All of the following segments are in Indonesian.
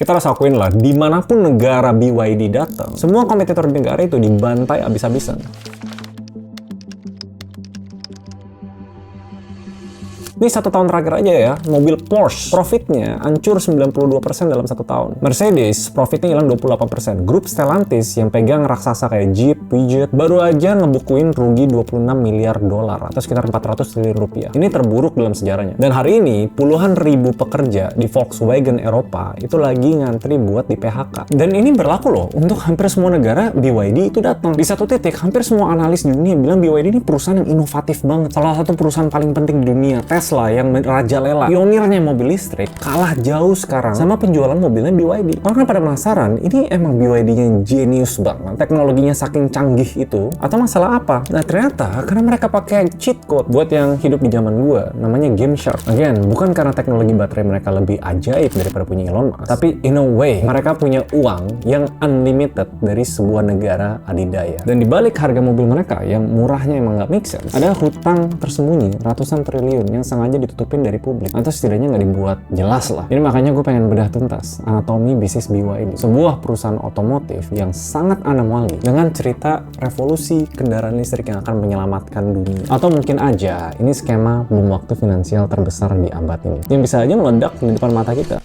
Kita harus akuin lah, dimanapun negara BYD datang, semua kompetitor di negara itu dibantai abis-abisan. Ini 1 tahun terakhir aja ya, mobil Porsche profitnya hancur 92% dalam 1 tahun. Mercedes profitnya hilang 28%. Grup Stellantis yang pegang raksasa kayak Jeep, Peugeot baru aja ngebukuin rugi 26 miliar dolar atau sekitar 400 triliun rupiah. Ini terburuk dalam sejarahnya. Dan hari ini puluhan ribu pekerja di Volkswagen Eropa itu lagi ngantri buat di PHK. Dan ini berlaku loh untuk hampir semua negara. BYD itu datang. Di satu titik hampir semua analis di dunia bilang BYD ini perusahaan yang inovatif banget. Salah satu perusahaan paling penting di dunia. Tesla yang merajalela, pionirnya mobil listrik, kalah jauh sekarang sama penjualan mobilnya BYD. Orang kan pada penasaran, ini emang BYD-nya genius banget, teknologinya saking canggih itu, atau masalah apa? Nah ternyata karena mereka pakai cheat code buat yang hidup di zaman gua, namanya Gymshark. Again, bukan karena teknologi baterai mereka lebih ajaib daripada punya Elon Musk, tapi in a way mereka punya uang yang unlimited dari sebuah negara adidaya. Dan dibalik harga mobil mereka yang murahnya emang nggak make sense, ada hutang tersembunyi ratusan triliun yang sengaja ditutupin dari publik, atau setidaknya nggak dibuat jelas lah. Ini makanya gue pengen bedah tuntas anatomi bisnis BYD, sebuah perusahaan otomotif yang sangat anomali dengan cerita revolusi kendaraan listrik yang akan menyelamatkan dunia. Atau mungkin aja ini skema bom waktu finansial terbesar di abad ini yang bisa aja meledak di depan mata kita.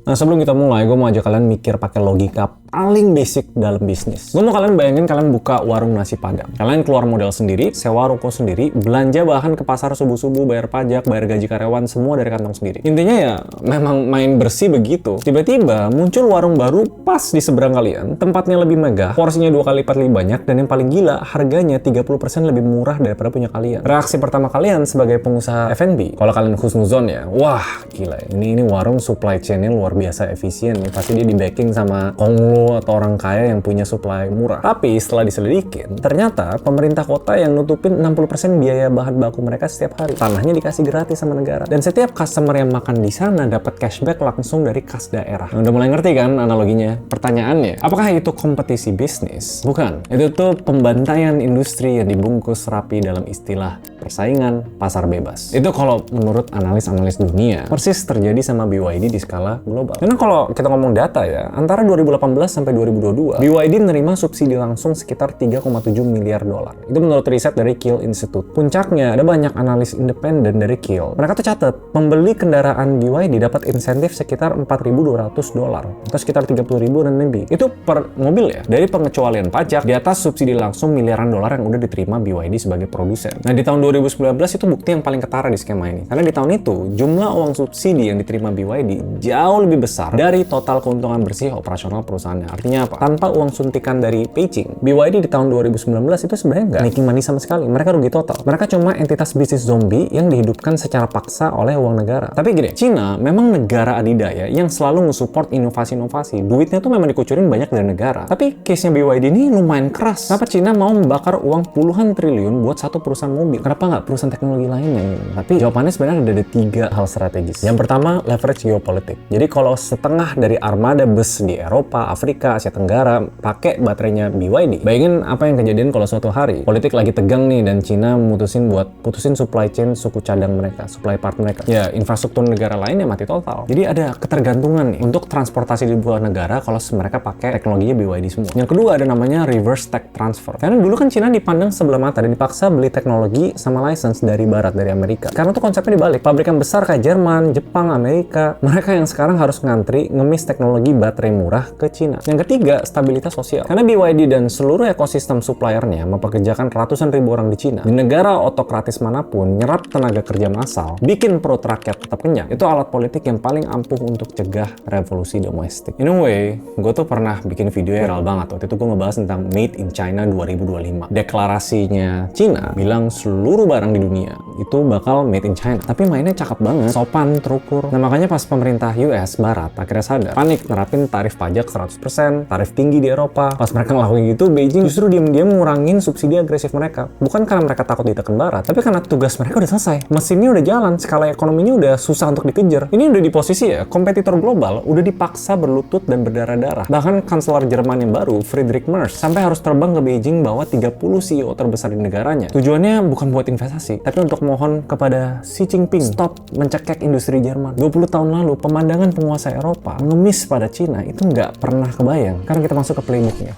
Nah sebelum kita mulai, gue mau ajak kalian mikir pakai logika paling basic dalam bisnis. Gue mau kalian bayangin kalian buka warung nasi Padang. Kalian keluar modal sendiri, sewa ruko sendiri, belanja bahan ke pasar subuh-subuh, bayar pajak, bayar gaji karyawan, semua dari kantong sendiri. Intinya ya memang main bersih begitu. Tiba-tiba muncul warung baru pas di seberang kalian, tempatnya lebih megah, porsinya 2 kali lipat lebih banyak, dan yang paling gila harganya 30% lebih murah daripada punya kalian. Reaksi pertama kalian sebagai pengusaha F&B, kalau kalian husnuzon ya, wah gila, ini warung supply chain-nya luar biasa efisien nih. Pasti dia di backing sama konglo atau orang kaya yang punya supply murah. Tapi setelah diselidikin, ternyata pemerintah kota yang nutupin 60% biaya bahan baku mereka setiap hari. Tanahnya dikasih gratis sama negara. Dan setiap customer yang makan di sana dapat cashback langsung dari kas daerah. Nah, udah mulai ngerti kan analoginya? Pertanyaannya, apakah itu kompetisi bisnis? Bukan. Itu tuh pembantaian industri yang dibungkus rapi dalam istilah persaingan pasar bebas. Itu kalau menurut analis-analis dunia, persis terjadi sama BYD di skala global. Karena kalau kita ngomong data ya, antara 2018 sampai 2022, BYD menerima subsidi langsung sekitar 3,7 miliar dolar. Itu menurut riset dari Kiel Institute. Puncaknya, ada banyak analis independen dari Kiel. Mereka tuh catat, pembeli kendaraan BYD dapat insentif sekitar 4.200 dolar, atau sekitar 30.000 RMB. Itu per mobil ya. Dari pengecualian pajak, di atas subsidi langsung miliaran dolar yang udah diterima BYD sebagai produsen. Nah, di tahun 2019 itu bukti yang paling ketara di skema ini. Karena di tahun itu, jumlah uang subsidi yang diterima BYD jauh lebih besar dari total keuntungan bersih operasional perusahaan. Artinya apa? Tanpa uang suntikan dari Beijing, BYD di tahun 2019 itu sebenarnya nggak making money sama sekali. Mereka rugi total. Mereka cuma entitas bisnis zombie yang dihidupkan secara paksa oleh uang negara. Tapi gini, Cina memang negara adidaya yang selalu nge-support inovasi-inovasi. Duitnya tuh memang dikucurin banyak dari negara. Tapi case-nya BYD ini lumayan keras. Kenapa Cina mau membakar uang puluhan triliun buat satu perusahaan mobil? Kenapa nggak perusahaan teknologi lainnya? Tapi jawabannya sebenarnya ada 3 hal strategis. Yang pertama, leverage geopolitik. Jadi kalau setengah dari armada bus di Eropa, Afrika, Asia Tenggara pakai baterainya BYD. Bayangin apa yang kejadian kalau suatu hari politik lagi tegang nih dan Cina mutusin buat putusin supply chain suku cadang mereka, supply part mereka. Ya, infrastruktur negara lainnya mati total. Jadi ada ketergantungan nih untuk transportasi di buah negara kalau mereka pakai teknologinya BYD semua. Yang kedua ada namanya reverse tech transfer. Karena dulu kan Cina dipandang sebelah mata dan dipaksa beli teknologi sama license dari barat, dari Amerika. Karena tuh konsepnya dibalik. Pabrik yang besar kayak Jerman, Jepang, Amerika, mereka yang sekarang harus ngantri ngemis teknologi baterai murah ke Cina. Yang ketiga, stabilitas sosial. Karena BYD dan seluruh ekosistem suppliernya mempekerjakan ratusan ribu orang di Cina. Di negara otokratis manapun, nyerap tenaga kerja massal, bikin perut rakyat tetap kenyang. Itu alat politik yang paling ampuh untuk cegah revolusi domestik. In a way, gue tuh pernah bikin video viral banget. Waktu itu gue ngebahas tentang Made in China 2025. Deklarasinya Cina bilang seluruh barang di dunia itu bakal made in China. Tapi mainnya cakep banget, sopan, terukur. Nah makanya pas pemerintah US Barat akhirnya sadar, panik nerapin tarif pajak 100%. 70%, tarif tinggi di Eropa. Pas mereka ngelakuin gitu, Beijing justru diam-diam ngurangin subsidi agresif mereka. Bukan karena mereka takut ditekan barat, tapi karena tugas mereka udah selesai. Mesinnya udah jalan, skala ekonominya udah susah untuk dikejar. Ini udah di posisi ya, kompetitor global udah dipaksa berlutut dan berdarah-darah. Bahkan kanselar Jerman yang baru, Friedrich Merz, sampai harus terbang ke Beijing bawa 30 CEO terbesar di negaranya. Tujuannya bukan buat investasi, tapi untuk mohon kepada Xi Jinping stop mencekek industri Jerman. 20 tahun lalu, pemandangan penguasa Eropa ngemis pada Cina itu nggak pernah kebayang. Karena kita masuk ke playbooknya.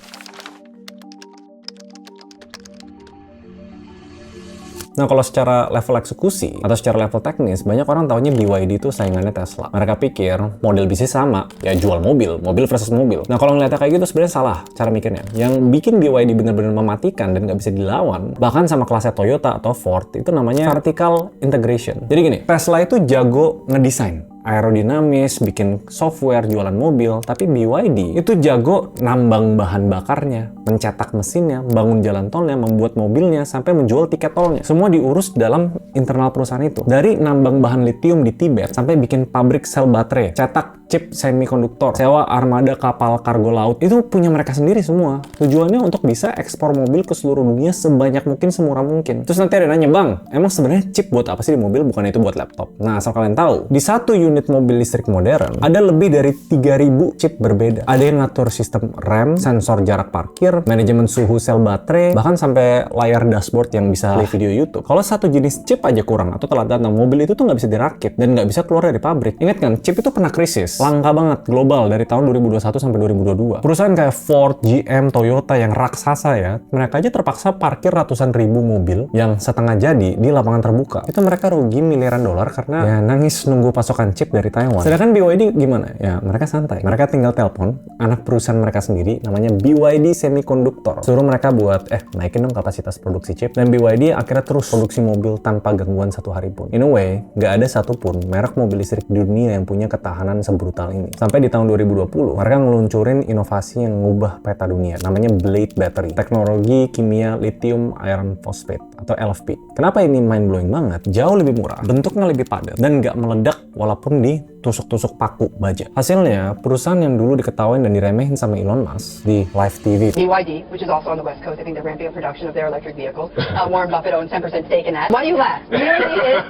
Nah, kalau secara level eksekusi atau secara level teknis, banyak orang taunya BYD itu saingannya Tesla. Mereka pikir model bisnis sama, ya jual mobil versus mobil. Nah, kalau ngeliatnya kayak gitu sebenarnya salah cara mikirnya. Yang bikin BYD benar-benar mematikan dan nggak bisa dilawan, bahkan sama kelasnya Toyota atau Ford, itu namanya vertical integration. Jadi gini, Tesla itu jago ngedesain, aerodinamis, bikin software, jualan mobil, tapi BYD itu jago nambang bahan bakarnya, mencetak mesinnya, bangun jalan tolnya, membuat mobilnya, sampai menjual tiket tolnya. Semua diurus dalam internal perusahaan itu. Dari nambang bahan lithium di Tibet, sampai bikin pabrik sel baterai, cetak chip semikonduktor, sewa armada kapal kargo laut, itu punya mereka sendiri semua. Tujuannya untuk bisa ekspor mobil ke seluruh dunia sebanyak mungkin, semurah mungkin. Terus nanti ada nanya, "Bang, emang sebenarnya chip buat apa sih di mobil? Bukan itu buat laptop?" Nah, asal kalian tahu, di satu unit mobil listrik modern, ada lebih dari 3.000 chip berbeda. Ada yang ngatur sistem rem, sensor jarak parkir, manajemen suhu sel baterai, bahkan sampai layar dashboard yang bisa play video YouTube. Kalau satu jenis chip aja kurang atau telat datang, mobil itu tuh nggak bisa dirakit dan nggak bisa keluar dari pabrik. Ingat kan, chip itu pernah krisis. Langka banget, global, dari tahun 2021 sampai 2022. Perusahaan kayak Ford, GM, Toyota yang raksasa ya, mereka aja terpaksa parkir ratusan ribu mobil yang setengah jadi di lapangan terbuka. Itu mereka rugi miliaran dolar karena ya nangis nunggu pasokan chip dari Taiwan. Sedangkan BYD gimana? Ya mereka santai. Mereka tinggal telepon anak perusahaan mereka sendiri, namanya BYD Semiconductor. Suruh mereka buat, naikin dong kapasitas produksi chip. Dan BYD akhirnya terus produksi mobil tanpa gangguan satu hari pun. In a way, nggak ada satupun merek mobil listrik di dunia yang punya ketahanan sebrutal ini. Sampai di tahun 2020, mereka ngeluncurin inovasi yang ngubah peta dunia, namanya Blade Battery, teknologi kimia lithium iron phosphate atau LFP. Kenapa ini mind-blowing banget? Jauh lebih murah, bentuknya lebih padat, dan nggak meledak walaupun ditusuk-tusuk paku baja. Hasilnya, perusahaan yang dulu diketawain dan diremehin sama Elon Musk di live TV. BYD, which is also on the West Coast, I think they're ramping up production of their electric vehicles. Warren Buffett owns 10% stake in that. Why do you laugh? BYD is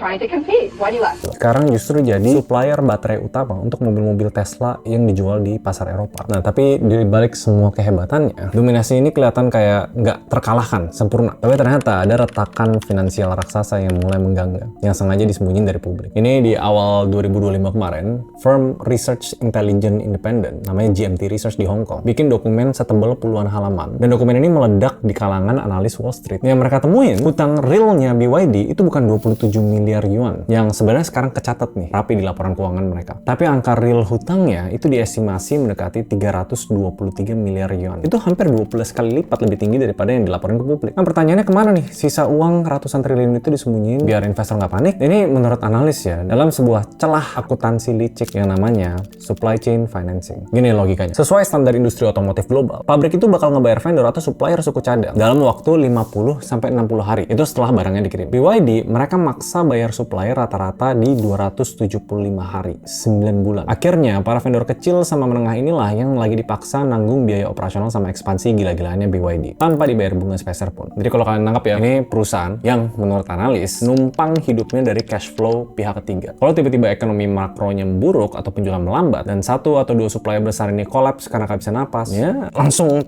trying to compete. Why do you laugh? Sekarang justru jadi supplier baterai utama untuk mobil-mobil Tesla yang dijual di pasar Eropa. Nah, tapi di balik semua kehebatannya, dominasi ini kelihatan kayak nggak terkalahkan sempurna. Tapi ternyata ada retakan finansial raksasa yang mulai mengganggu, yang sengaja disembunyiin dari publik. Ini di awal 2025 kemarin, firm Research Intelligence Independent, namanya GMT Research di Hong Kong, bikin dokumen setebal puluhan halaman. Dan dokumen ini meledak di kalangan analis Wall Street. Yang mereka temuin, hutang realnya BYD itu bukan 27 miliar yuan, yang sebenarnya sekarang kecatat nih, rapi di laporan keuangan mereka. Tapi angka real hutangnya itu diestimasi mendekati 323 miliar yuan. Itu hampir 12 kali lipat lebih tinggi daripada yang dilaporin ke publik. Nah, pertanyaannya kemana nih? Sisa uang ratusan triliun itu disembunyiin biar investor nggak panik? Ini menurut analis ya, dalam sebuah celah akuntansi licik yang namanya supply chain financing. Gini logikanya. Sesuai standar industri otomotif global, pabrik itu bakal ngebayar vendor atau supplier suku cadang dalam waktu 50-60 hari. Itu setelah barangnya dikirim. BYD, mereka maksa bayar supplier rata-rata di 275 hari, 9 bulan. Akhirnya, para vendor kecil sama menengah inilah yang lagi dipaksa nanggung biaya operasional sama ekspansi gila-gilaannya BYD tanpa dibayar bunga sepeser pun. Jadi kalau kalian nangkap ya, ini perusahaan yang menurut analis numpang hidupnya dari cash flow pihak ketiga. Kalau tiba-tiba ekonomi makronya buruk atau penjualan melambat dan satu atau dua supplier besar ini kolaps karena nggak bisa napas, ya langsung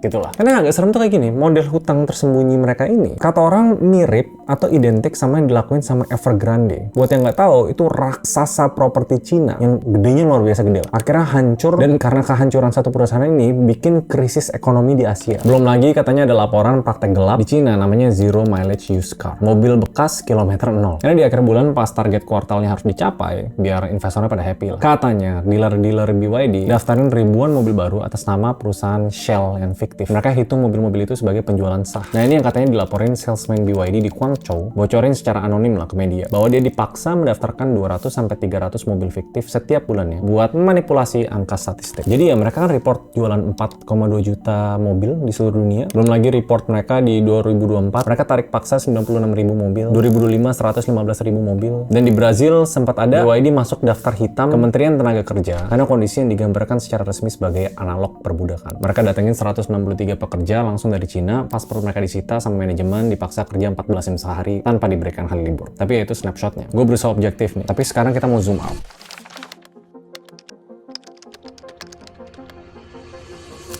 gitulah. Karena agak serem tuh kayak gini, model hutang tersembunyi mereka ini kata orang mirip atau identik sama yang dilakuin sama Evergrande. Buat yang nggak tahu, itu raksasa properti Cina yang gedenya luar biasa gede. Akhirnya hancur, dan karena kehancuran satu perusahaan ini bikin krisis ekonomi di Asia. Belum lagi katanya ada laporan praktek gelap di Cina namanya zero mileage used car, mobil bekas kilometer 0. Karena di akhir bulan pas target kuartalnya harus dicapai biar investornya pada happy lah. Katanya dealer-dealer BYD daftarin ribuan mobil baru atas nama perusahaan Shell yang fiktif. Mereka hitung mobil-mobil itu sebagai penjualan sah. Nah, ini yang katanya dilaporin salesman BYD di Guangzhou, bocorin secara anonim lah ke media bahwa dia dipaksa mendaftarkan 200-300 mobil fiktif setiap bulannya buat memanipulasi angka statistik. Jadi ya mereka kan report jualan 4,2 juta mobil di seluruh dunia. Belum lagi report mereka di 2024 mereka tarik paksa 96.000 mobil, 2025 115.000 mobil, dan di Brazil sempat ada BYD masuk daftar hitam Kementerian Tenaga Kerja karena kondisi yang digambarkan secara resmi sebagai analog perbudakan. Mereka datengin 163 pekerja langsung dari Cina, paspor mereka disita sama manajemen, dipaksa kerja 14 jam sehari tanpa diberikan hari libur. Tapi ya itu snapshotnya. Gue berusaha objektif nih, tapi sekarang kita mau zoom out.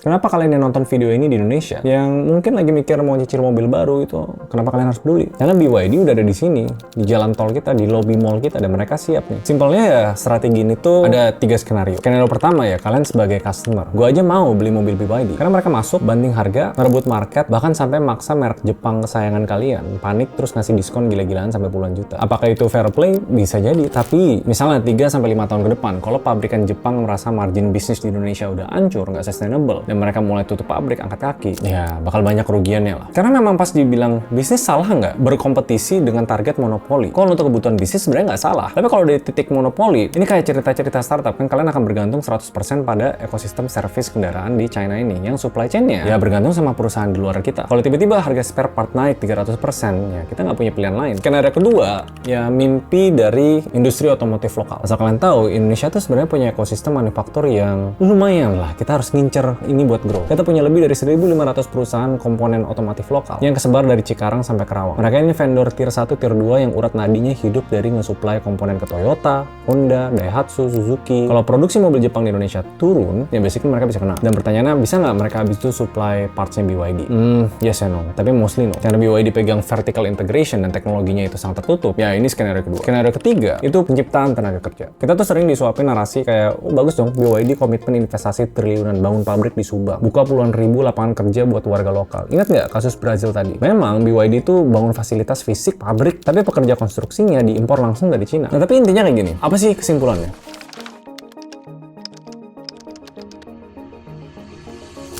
Kenapa kalian yang nonton video ini di Indonesia, yang mungkin lagi mikir mau cicil mobil baru itu, kenapa kalian harus peduli? Karena BYD udah ada di sini, di jalan tol kita, di lobby mall kita, dan mereka siap nih. Simpelnya ya, strategi ini tuh ada 3 skenario. Skenario pertama ya, kalian sebagai customer. Gue aja mau beli mobil BYD, karena mereka masuk, banding harga, merebut market, bahkan sampai maksa merek Jepang kesayangan kalian. Panik terus ngasih diskon gila-gilaan sampai puluhan juta. Apakah itu fair play? Bisa jadi. Tapi, misalnya 3-5 tahun ke depan, kalau pabrikan Jepang merasa margin bisnis di Indonesia udah hancur, nggak sustainable, dan mereka mulai tutup pabrik, angkat kaki, ya bakal banyak kerugiannya lah. Karena memang pas dibilang bisnis salah nggak berkompetisi dengan target monopoli. Kalau untuk kebutuhan bisnis sebenarnya nggak salah. Tapi kalau dari titik monopoli, ini kayak cerita-cerita startup kan, kalian akan bergantung 100% pada ekosistem servis kendaraan di China ini, yang supply chain-nya ya bergantung sama perusahaan di luar kita. Kalau tiba-tiba harga spare part naik 300%, ya kita nggak punya pilihan lain. Skenario kedua, ya mimpi dari industri otomotif lokal. Asal kalian tahu, Indonesia tuh sebenarnya punya ekosistem manufaktur yang lumayan lah. Kita harus ngincer ini buat grow. Kita punya lebih dari 1.500 perusahaan komponen otomotif lokal yang kesebar dari Cikarang sampai Kerawang. Mereka ini vendor tier 1, tier 2 yang urat nadinya hidup dari nge-supply komponen ke Toyota, Honda, Daihatsu, Suzuki. Kalau produksi mobil Jepang di Indonesia turun, ya basically mereka bisa kena. Dan pertanyaannya, bisa nggak mereka habis itu supply partsnya BYD? Yes and no. Tapi mostly no. Karena BYD pegang vertical integration dan teknologinya itu sangat tertutup. Ya ini skenario kedua. Skenario ketiga, itu penciptaan tenaga kerja. Kita tuh sering disuapin narasi kayak, oh bagus dong, BYD komitmen investasi triliunan bangun pabrik di Subang. Buka puluhan ribu lapangan kerja buat warga lokal. Ingat nggak kasus Brazil tadi? Memang BYD itu bangun fasilitas fisik pabrik, tapi pekerja konstruksinya diimpor langsung dari Cina. Nah tapi intinya kayak gini, apa sih kesimpulannya?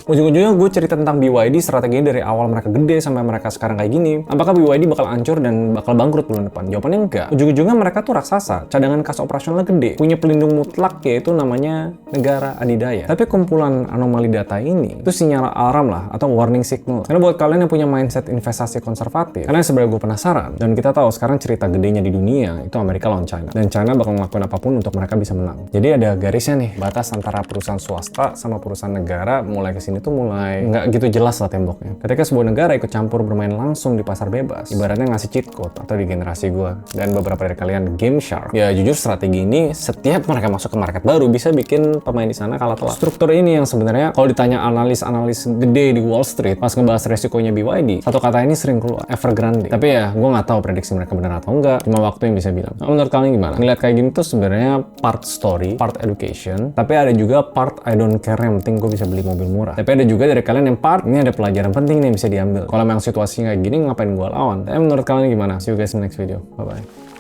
Ujung-ujungnya gue cerita tentang BYD, strateginya dari awal mereka gede sampai mereka sekarang kayak gini. Apakah BYD bakal hancur dan bakal bangkrut bulan depan? Jawabannya enggak. Ujung-ujungnya mereka tuh raksasa, cadangan kas operasionalnya gede, punya pelindung mutlak yaitu namanya negara adidaya. Tapi kumpulan anomali data ini itu sinyal alarm lah atau warning signal. Karena buat kalian yang punya mindset investasi konservatif, karena sebenarnya gue penasaran, dan kita tahu sekarang cerita gedenya di dunia itu Amerika lawan China, dan China bakal ngelakuin apapun untuk mereka bisa menang. Jadi ada garisnya nih, batas antara perusahaan swasta sama perusahaan negara mulai kesini itu mulai nggak gitu jelas lah temboknya. Ketika sebuah negara ikut campur bermain langsung di pasar bebas, ibaratnya ngasih cheat code, atau di generasi gue dan beberapa dari kalian game shark, ya jujur strategi ini setiap mereka masuk ke market baru bisa bikin pemain di sana kalah telak. Struktur ini yang sebenarnya kalau ditanya analis-analis gede di Wall Street pas ngebahas resikonya BYD, satu kata ini sering keluar, Evergrande. Tapi ya gue nggak tahu prediksi mereka benar atau enggak, cuma waktu yang bisa bilang. Nah, menurut kalian gimana? Ngeliat kayak gini tuh sebenarnya part story, part education, tapi ada juga part I don't care, yang penting gue bisa beli mobil murah. Tapi ada juga dari kalian yang part, ini ada pelajaran penting nih yang bisa diambil. Kalau memang situasinya kayak gini, ngapain gue lawan? Tapi menurut kalian gimana? See you guys in the next video. Bye-bye.